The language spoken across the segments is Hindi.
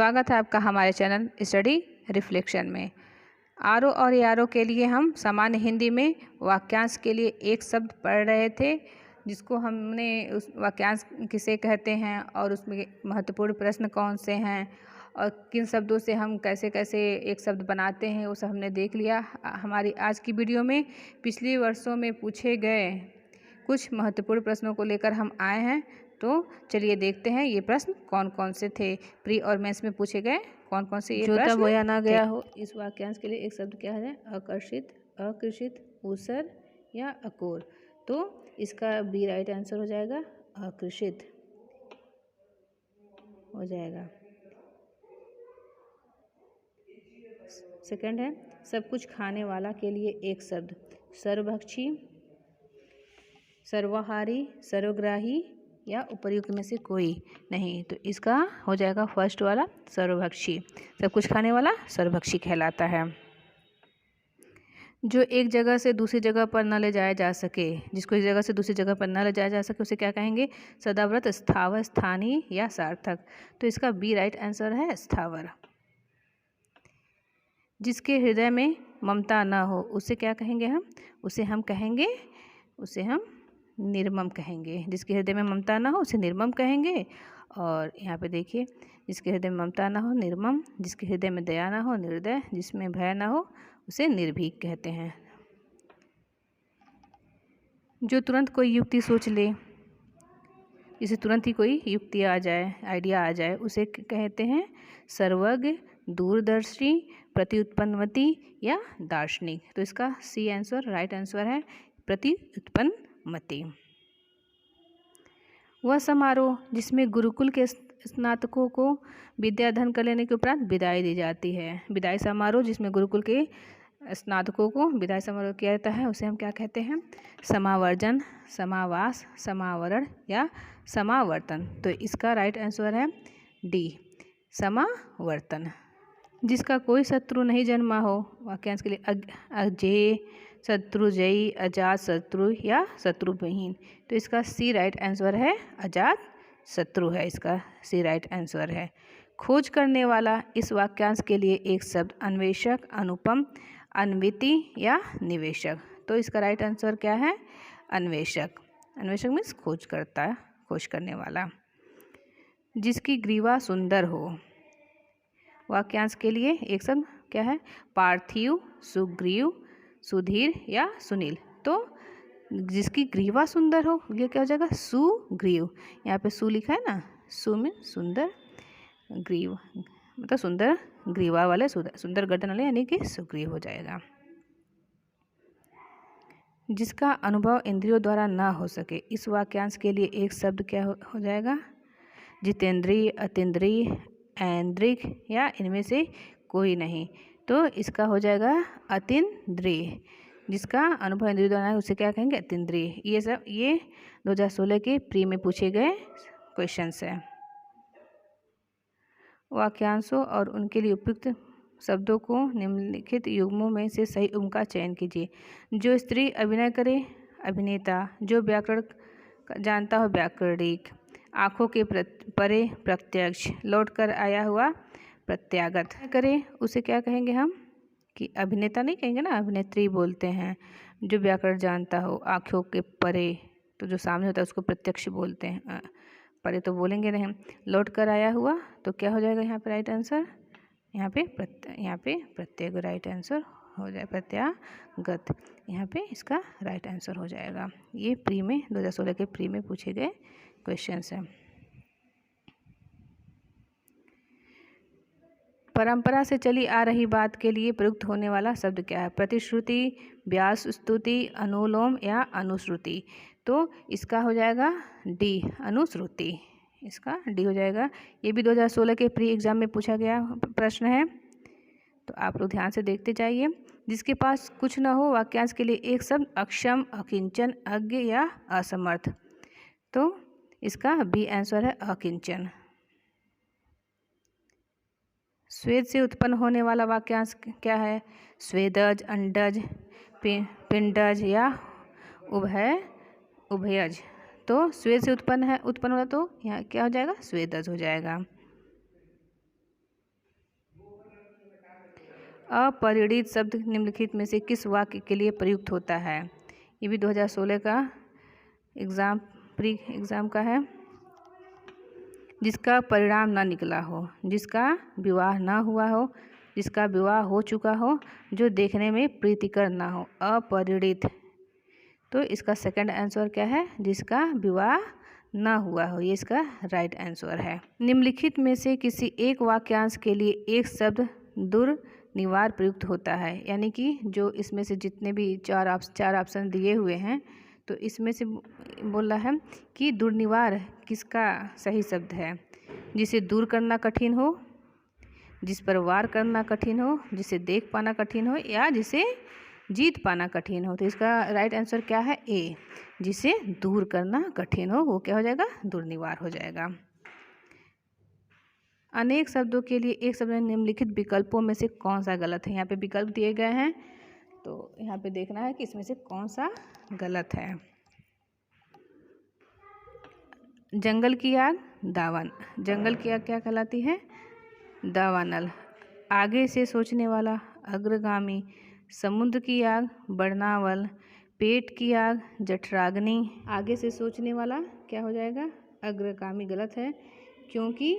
स्वागत है आपका हमारे चैनल स्टडी रिफ्लेक्शन में। आरो और यारो के लिए हम सामान्य हिंदी में वाक्यांश के लिए एक शब्द पढ़ रहे थे, जिसको हमने उस वाक्यांश किसे कहते हैं और उसमें महत्वपूर्ण प्रश्न कौन से हैं और किन शब्दों से हम कैसे कैसे एक शब्द बनाते हैं, वो सब हमने देख लिया। हमारी आज की वीडियो में पिछले वर्षों में पूछे गए कुछ महत्वपूर्ण प्रश्नों को लेकर हम आए हैं। तो चलिए देखते हैं ये प्रश्न कौन कौन से थे। प्री और मेंस में पूछे गए कौन कौन से ये प्रश्न बोया ना गया हो। इस वाक्यांश के लिए एक शब्द क्या है? आकर्षित, अकृषित, ऊसर या अकोर। तो इसका बी राइट आंसर हो जाएगा, आकर्षित हो जाएगा। सेकंड है सब कुछ खाने वाला के लिए एक शब्द, सर्वभक्षी, सर्वाहारी, सर्वग्राही या उपर्युक्त में से कोई नहीं। तो इसका हो जाएगा फर्स्ट वाला, सर्वभक्षी। सब कुछ खाने वाला सर्वभक्षी कहलाता है। जो एक जगह से दूसरी जगह पर न ले जाया जा सके, जिसको एक जगह से दूसरी जगह पर न ले जाया जा सके, उसे क्या कहेंगे? सदाव्रत, स्थावर, स्थानीय या सार्थक। तो इसका बी राइट आंसर है, स्थावर। जिसके हृदय में ममता न हो, उसे क्या कहेंगे हम? उसे हम निर्मम कहेंगे। जिसके हृदय में ममता ना हो उसे निर्मम कहेंगे। और यहाँ पे देखिए, जिसके हृदय में ममता ना हो निर्मम, जिसके हृदय में दया ना हो निर्दय, जिसमें भय ना हो उसे निर्भीक कहते हैं। जो तुरंत कोई युक्ति सोच ले, जिसे तुरंत ही कोई युक्ति आ जाए, आइडिया आ जाए, उसे कहते हैं सर्वज्ञ, दूरदर्शी, प्रत्युत्पन्नमति या दार्शनिक। तो इसका सी आंसर राइट आंसर है, प्रत्युत्पन्नमति। वह समारोह जिसमें गुरुकुल के स्नातकों को विद्याधन कर लेने के उपरांत विदाई दी जाती है। विदाई समारोह जिसमें गुरुकुल के स्नातकों को विदाई समारोह किया जाता है, उसे हम क्या कहते हैं? समावर्जन, समावास, समावरण या समावर्तन। तो इसका राइट आंसर है डी, समावर्तन। जिसका कोई शत्रु नहीं जन्मा हो, वाक्यांश के लिए अजेय, शत्रुजयी, अजात शत्रु या शत्रुविहीन। तो इसका सी राइट आंसर है, अजात शत्रु है। इसका सी राइट आंसर है। खोज करने वाला, इस वाक्यांश के लिए एक शब्द, अन्वेषक, अनुपम, अन्विति या निवेशक। तो इसका राइट आंसर क्या है? अन्वेषक। अन्वेषक मीन्स खोज करता है, खोज करने वाला। जिसकी ग्रीवा सुंदर हो, वाक्यांश के लिए एक शब्द क्या है? पार्थिव, सुग्रीव, सुधीर या सुनील। तो जिसकी ग्रीवा सुंदर हो, ये क्या हो जाएगा? सुग्रीव। यहाँ पे सु लिखा है ना, सु में सुंदर, ग्रीव मतलब सुंदर ग्रीवा वाले, सुंदर गर्दन वाले, यानी कि सुग्रीव हो जाएगा। जिसका अनुभव इंद्रियों द्वारा ना हो सके, इस वाक्यांश के लिए एक शब्द क्या हो जाएगा? जितेंद्रिय, अतीन्द्रिय, ऐन्द्रिक या इनमें से कोई नहीं। तो इसका हो जाएगा अतीन्द्रिय। जिसका अनुभव इंद्रियों द्वारा है उसे क्या कहेंगे? अतीन्द्रिय। ये 2016 के प्री में पूछे गए क्वेश्चंस हैं। वाक्यांशों और उनके लिए उपयुक्त शब्दों को निम्नलिखित युग्मों में से सही युग्म का चयन कीजिए। जो स्त्री अभिनय करे, अभिनेता। जो व्याकरण जानता हो, व्याकरणिक। आँखों के परे, प्रत्यक्ष। लौट कर आया हुआ, प्रत्यागत। करे उसे क्या कहेंगे हम? कि अभिनेता नहीं कहेंगे ना, अभिनेत्री बोलते हैं। जो व्याकरण जानता हो, आँखों के परे, तो जो सामने होता है उसको प्रत्यक्ष बोलते हैं, परे तो बोलेंगे नहीं। लौट कर आया हुआ, तो क्या हो जाएगा यहाँ पे राइट आंसर? यहाँ पे प्रत्यय राइट आंसर हो जाए, प्रत्यागत। यहाँ पे इसका राइट आंसर हो जाएगा। ये प्री में 2016 के प्री में पूछे गए क्वेश्चंस हैं। परंपरा से चली आ रही बात के लिए प्रयुक्त होने वाला शब्द क्या है? प्रतिश्रुति, व्यास स्तुति, अनुलोम या अनुश्रुति। तो इसका हो जाएगा डी, अनुश्रुति। इसका डी हो जाएगा। ये भी 2016 के प्री एग्जाम में पूछा गया प्रश्न है, तो आप लोग ध्यान से देखते जाइए। जिसके पास कुछ न हो, वाक्यांश के लिए एक शब्द, अक्षम, अकिंचन, अज्ञ या असमर्थ। तो इसका बी आंसर है, अकिंचन। स्वेद से उत्पन्न होने वाला वाक्यांश क्या है? स्वेदज, अंडज, पिंडज या उभयज। तो स्वेद से उत्पन्न वाला, तो यहाँ क्या हो जाएगा? स्वेदज हो जाएगा। अपरिणित शब्द निम्नलिखित में से किस वाक्य के लिए प्रयुक्त होता है? ये भी 2016 का प्री एग्ज़ाम का है। जिसका परिणाम ना निकला हो, जिसका विवाह ना हुआ हो, जिसका विवाह हो चुका हो, जो देखने में प्रीतिकर ना हो। अपरिणित, तो इसका सेकंड आंसर क्या है? जिसका विवाह ना हुआ हो, ये इसका राइट आंसर है। निम्नलिखित में से किसी एक वाक्यांश के लिए एक शब्द दुर्निवार प्रयुक्त होता है। यानी कि जो इसमें से जितने भी चार ऑप्शन दिए हुए हैं, तो इसमें से बोल रहा है कि दुर्निवार किसका सही शब्द है? जिसे दूर करना कठिन हो, जिस पर वार करना कठिन हो, जिसे देख पाना कठिन हो, या जिसे जीत पाना कठिन हो। तो इसका राइट आंसर क्या है? ए, जिसे दूर करना कठिन हो, वो क्या हो जाएगा? दुर्निवार हो जाएगा। अनेक शब्दों के लिए एक शब्द में निम्नलिखित विकल्पों में से कौन सा गलत है? यहाँ पे विकल्प दिए गए हैं, तो यहाँ पे देखना है कि इसमें से कौन सा गलत है। जंगल की आग दावान, जंगल की आग क्या कहलाती है? दावानल। आगे से सोचने वाला अग्रगामी, समुद्र की आग बरनावल, पेट की आग जठराग्नि। आगे से सोचने वाला क्या हो जाएगा? अग्रगामी गलत है, क्योंकि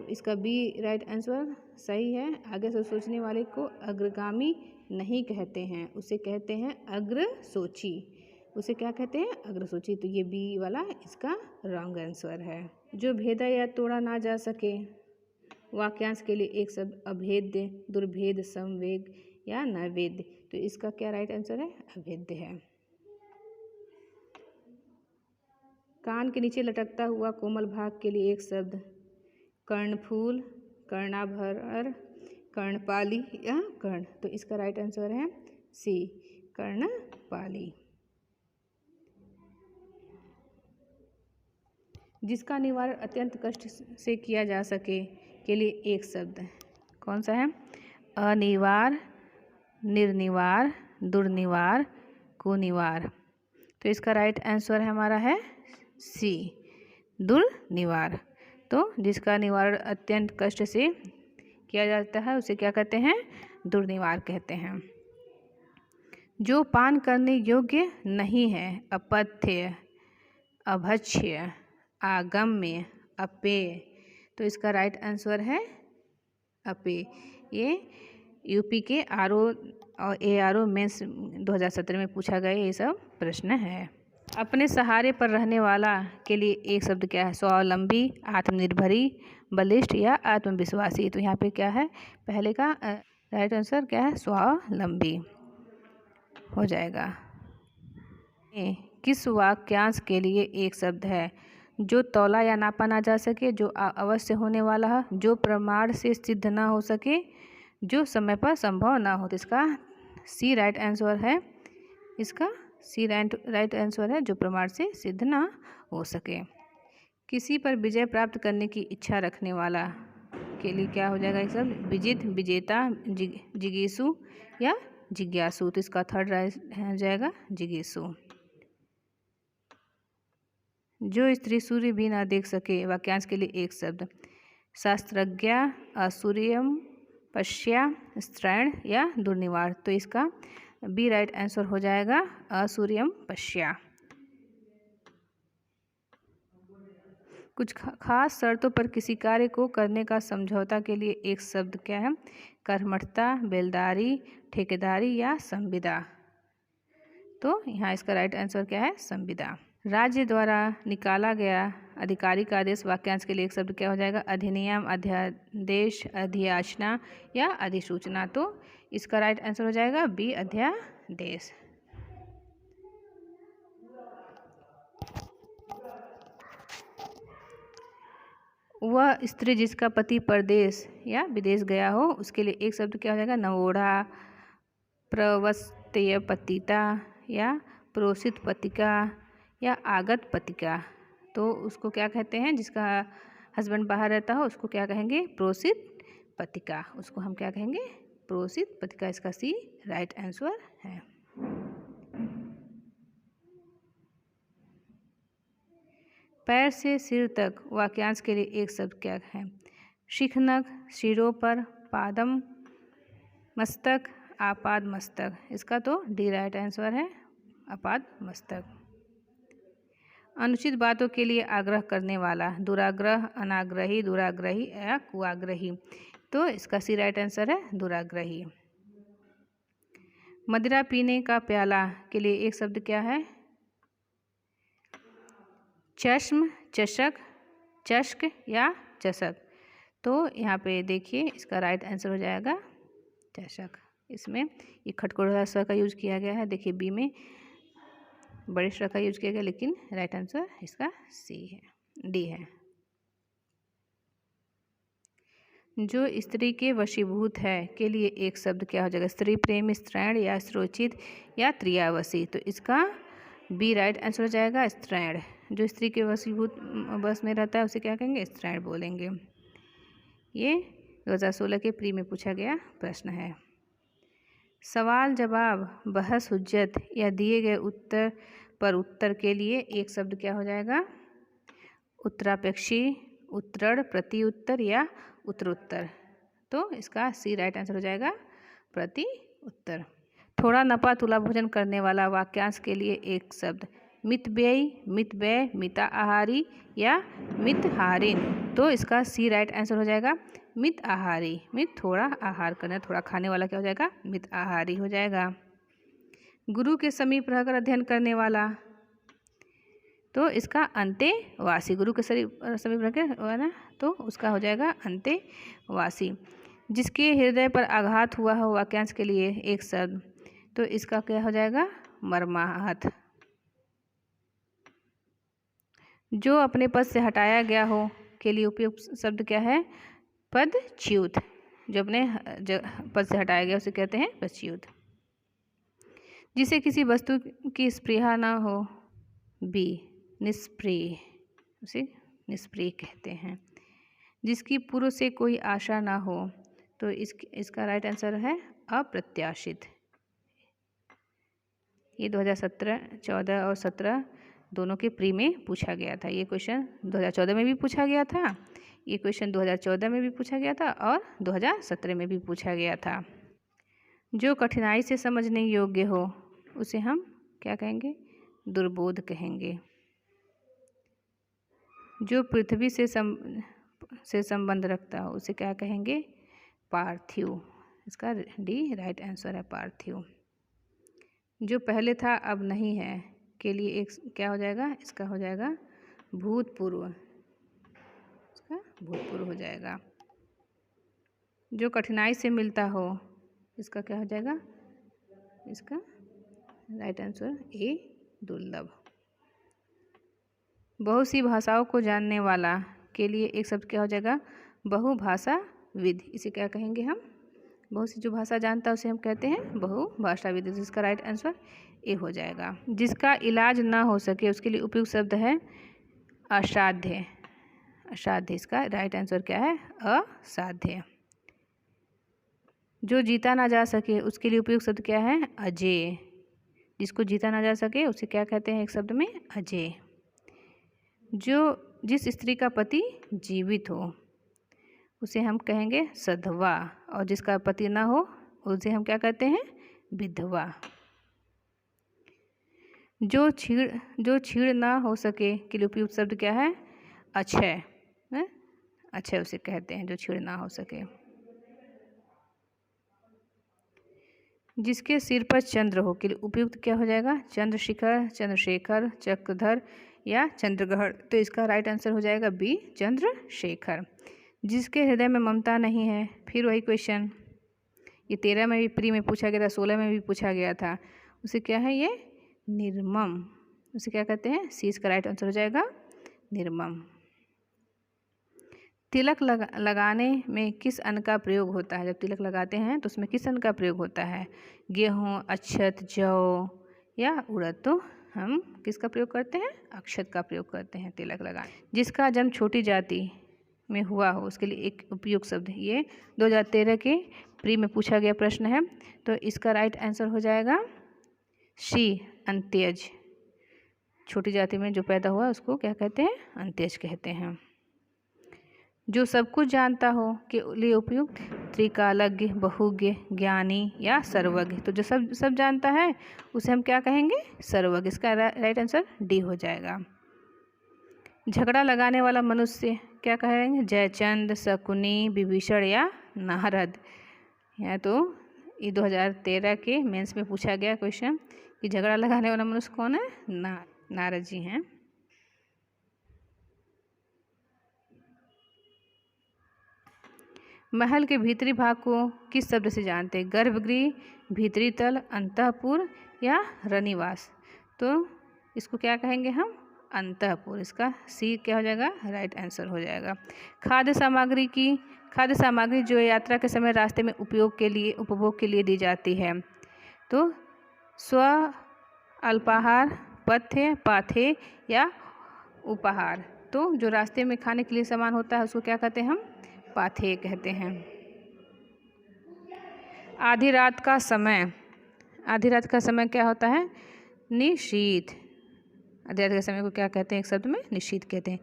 इसका बी राइट आंसर सही है। आगे से सोचने वाले को अग्रगामी नहीं कहते हैं, उसे कहते हैं अग्रसोची। उसे क्या कहते हैं? अग्रसूची। तो ये बी वाला इसका रॉन्ग आंसर है। जो भेदा या तोड़ा ना जा सके, वाक्यांश के लिए एक शब्द अभेद्य, दुर्भेद, संवेग या नैवेद्य। तो इसका क्या राइट आंसर है? अभेद्य है। कान के नीचे लटकता हुआ कोमल भाग के लिए एक शब्द कर्णफूल, कर्णाभर, कर्णपाली या कर्ण। तो इसका राइट आंसर है सी, कर्णपाली। जिसका निवारण अत्यंत कष्ट से किया जा सके के लिए एक शब्द कौन सा है? अनिवार, निर्निवार, दुर्निवार, कुनिवार। तो इसका राइट आंसर हमारा है सी, दुर्निवार। तो जिसका निवारण अत्यंत कष्ट से किया जाता है उसे क्या कहते हैं? दुर्निवार कहते हैं। जो पान करने योग्य नहीं है, अपथ्य, अभक्ष्य, आगम्य, अपेय। तो इसका राइट आंसर है अपेय। ये यूपी के आरओ और एआरओ मेंस 2017 में पूछा गया ये सब प्रश्न है। अपने सहारे पर रहने वाला के लिए एक शब्द क्या है? स्वावलंबी, आत्मनिर्भरी, बलिष्ठ या आत्मविश्वासी। तो यहाँ पे क्या है? पहले का राइट आंसर क्या है? स्वावलंबी हो जाएगा। किस वाक्यांश के लिए एक शब्द है? जो तौला या नापा ना जा सके, जो अवश्य होने वाला है, जो प्रमाण से सिद्ध ना हो सके, जो समय पर संभव ना हो। तो इसका सी राइट आंसर है। इसका सी राइट आंसर है, जो प्रमाण से सिद्ध ना हो सके। किसी पर विजय प्राप्त करने की इच्छा रखने वाला के लिए क्या हो जाएगा? एक शब्द विजित, विजेता, जिज्ञासु या जिज्ञासु। तो इसका थर्ड राइट हो जाएगा जिज्ञासु। जो स्त्री सूर्य भी ना देख सके, वाक्यांश के लिए एक शब्द शास्त्रज्ञा, असूर्यम पश्या, स्त्रैण या दुर्निवार। तो इसका बी राइट आंसर हो जाएगा असूर्यम पश्या। कुछ खास शर्तों पर किसी कार्य को करने का समझौता के लिए एक शब्द क्या है? कर्मठता, बेलदारी, ठेकेदारी या संविदा। तो यहाँ इसका राइट आंसर क्या है? संविदा। राज्य द्वारा निकाला गया आधिकारिक आदेश, वाक्यांश के लिए एक शब्द क्या हो जाएगा? अधिनियम, अध्यादेश, अधियाचना या अधिसूचना। तो इसका राइट आंसर हो जाएगा बी, अध्यादेश। वह स्त्री जिसका पति परदेश या विदेश गया हो, उसके लिए एक शब्द क्या हो जाएगा? नवोढ़ा, प्रवस्त्य पतिता या प्रोषित पतिका या आगत पतिका। तो उसको क्या कहते हैं? जिसका हस्बैंड बाहर रहता हो उसको क्या कहेंगे? प्रोषित पतिका। उसको हम क्या कहेंगे? प्रोषित पतिका। इसका सी राइट आंसर है। पैर से सिर तक, वाक्यांश के लिए एक शब्द क्या है? शिखनख, सिरों पर, पादम, मस्तक, आपाद मस्तक, इसका तो डी राइट आंसर है, आपाद मस्तक। अनुचित बातों के लिए आग्रह करने वाला, दुराग्रह, अनाग्रही, दुराग्रही या कुआग्रही, तो इसका सी राइट आंसर है दुराग्रही। मदिरा पीने का प्याला के लिए एक शब्द क्या है? चश्म, चषक, चष्क या चषक, तो यहाँ पे देखिए इसका राइट आंसर हो जाएगा चषक। इसमें ये खटखोला स का यूज किया गया है, देखिए बी में बड़े स का यूज किया गया, लेकिन राइट आंसर इसका सी है, डी है। जो स्त्री के वशीभूत है के लिए एक शब्द क्या हो जाएगा? स्त्री प्रेम, स्त्रैण या स्त्रोचित या त्रियावसी, तो इसका बी राइट आंसर हो जाएगा स्त्रैण। जो स्त्री के वशीभूत बस में रहता है उसे क्या कहेंगे? स्त्रैण बोलेंगे। ये 2016 के प्री में पूछा गया प्रश्न है। सवाल जवाब, बहस हुज्जत या दिए गए उत्तर पर उत्तर के लिए एक शब्द क्या हो जाएगा? उत्तरापेक्षी, उत्तरण, प्रति उत्तर या उत्तरोत्तर, तो इसका सी राइट आंसर हो जाएगा प्रति उत्तर। थोड़ा नपा तुला भोजन करने वाला वाक्यांश के लिए एक शब्द, मितव्ययी, मितव्यय, मिता आहारी या मितहारिन, तो इसका सी राइट आंसर हो जाएगा मित आहारी। मित थोड़ा, आहार करना, थोड़ा खाने वाला क्या हो जाएगा? मित आहारी हो जाएगा। गुरु के समीप रहकर अध्ययन करने वाला, तो इसका अंतेवासी, गुरु के समीप रहकर है ना, तो उसका हो जाएगा अंतेवासी। जिसके हृदय पर आघात हुआ हो वाक्यांश के लिए एक शब्द, तो इसका क्या हो जाएगा? मर्माहत। जो अपने पद से हटाया गया हो के लिए उपयुक्त शब्द क्या है? पदच्युत। जो अपने पद से हटाया गया उसे कहते हैं पदच्युत। जिसे किसी वस्तु की स्पृहा न हो, बी निष्प्रिय, उसे निष्प्रिय कहते हैं। जिसकी पूर्व से कोई आशा ना हो, तो इसका राइट आंसर है अप्रत्याशित। ये 2017, 14 और 17 दोनों के प्री में पूछा गया था। ये क्वेश्चन 2014 में भी पूछा गया था, ये क्वेश्चन 2014 में भी पूछा गया था और 2017 में भी पूछा गया था। जो कठिनाई से समझने योग्य हो उसे हम क्या कहेंगे? दुर्बोध कहेंगे। जो पृथ्वी से संबंध रखता हो उसे क्या कहेंगे? पार्थिव। इसका डी राइट आंसर है पार्थिव। जो पहले था अब नहीं है के लिए एक क्या हो जाएगा? इसका हो जाएगा भूतपूर्व, इसका भूतपूर्व हो जाएगा। जो कठिनाई से मिलता हो, इसका क्या हो जाएगा? इसका राइट आंसर ए दुर्लभ। बहुत सी भाषाओं को जानने वाला के लिए एक शब्द क्या हो जाएगा? बहुभाषाविद। इसे क्या कहेंगे हम? बहुत सी जो भाषा जानता है उसे हम कहते हैं बहुभाषाविद। जिसका राइट आंसर ए हो जाएगा। जिसका इलाज ना हो सके उसके लिए उपयुक्त शब्द है असाध्य। असाध्य, इसका राइट आंसर क्या है? असाध्य। जो जीता ना जा सके उसके लिए उपयुक्त शब्द क्या है? अजेय। जिसको जीता ना जा सके उसे क्या कहते हैं एक शब्द में? अजेय। जो जिस स्त्री का पति जीवित हो उसे हम कहेंगे सधवा, और जिसका पति ना हो उसे हम क्या कहते हैं? विधवा। जो छीड़ ना हो सके के लिए उपयुक्त शब्द क्या है? अक्षय। अक्षय उसे कहते हैं जो छीड़ ना हो सके। जिसके सिर पर चंद्र हो के लिए उपयुक्त क्या हो जाएगा? चंद्रशिखर, चंद्रशेखर, चक्रधर या चंद्रग्रहण, तो इसका राइट आंसर हो जाएगा बी चंद्रशेखर। जिसके हृदय में ममता नहीं है, फिर वही क्वेश्चन, ये 13 में भी प्री में पूछा गया था, 16 में भी पूछा गया था, उसे क्या है? ये निर्मम। उसे क्या कहते हैं? सी इसका राइट आंसर हो जाएगा निर्मम। तिलक लगाने में किस अन्न का प्रयोग होता है? जब तिलक लगाते हैं तो उसमें किस अन्न का प्रयोग होता है? गेहूँ, अक्षत, जौ या उड़द, तो हम किसका प्रयोग करते हैं? अक्षत का प्रयोग करते हैं तिलक लगाने। जिसका जन्म छोटी जाति में हुआ हो उसके लिए एक उपयुक्त शब्द, ये 2013 के प्री में पूछा गया प्रश्न है, तो इसका राइट आंसर हो जाएगा सी अंत्यज। छोटी जाति में जो पैदा हुआ उसको क्या कहते हैं? अंत्यज कहते हैं। जो सब कुछ जानता हो के लिए उपयुक्त त्रिकालज्ञ, बहुज्ञ, ज्ञानी या सर्वज्ञ। तो जो सब जानता है उसे हम क्या कहेंगे? सर्वज्ञ। इसका राइट आंसर डी हो जाएगा। झगड़ा लगाने वाला मनुष्य क्या कहेंगे? जयचंद, शकुनी, विभीषण या नारद। या तो ये 2013 के मेंस में पूछा गया क्वेश्चन कि झगड़ा लगाने वाला मनुष्य कौन है? नारद जी हैं। महल के भीतरी भाग को किस शब्द से जानते हैं? गर्भगृह, भीतरी तल, अंतःपुर या रनिवास। तो इसको क्या कहेंगे हम? अंतःपुर। इसका सी क्या हो जाएगा? राइट आंसर हो जाएगा। खाद्य सामग्री जो यात्रा के समय रास्ते में उपभोग के लिए दी जाती है। तो स्व, अल्पाहार, पथ्य, पाथेय या उपाहार। तो जो रास्ते में खाने के लिए सामान होता है उसको क्या कहते हैं हम? पाथेय कहते हैं। आधी रात का समय क्या होता है? निशीथ। आधी रात के समय को क्या कहते हैं? एक शब्द में निशीथ कहते हैं।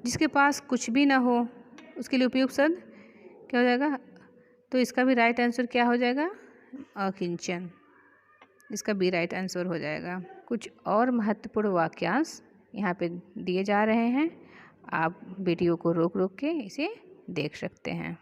जिसके पास कुछ भी ना हो उसके लिए उपयुक्त शब्द क्या हो जाएगा? तो इसका भी राइट आंसर क्या हो जाएगा? अकिंचन। इसका भी राइट आंसर हो जाएगा। कुछ और महत्वपूर्ण वाक्यांश यहाँ पे दिए जा रहे हैं, आप वीडियो को रोक के इसे देख सकते हैं।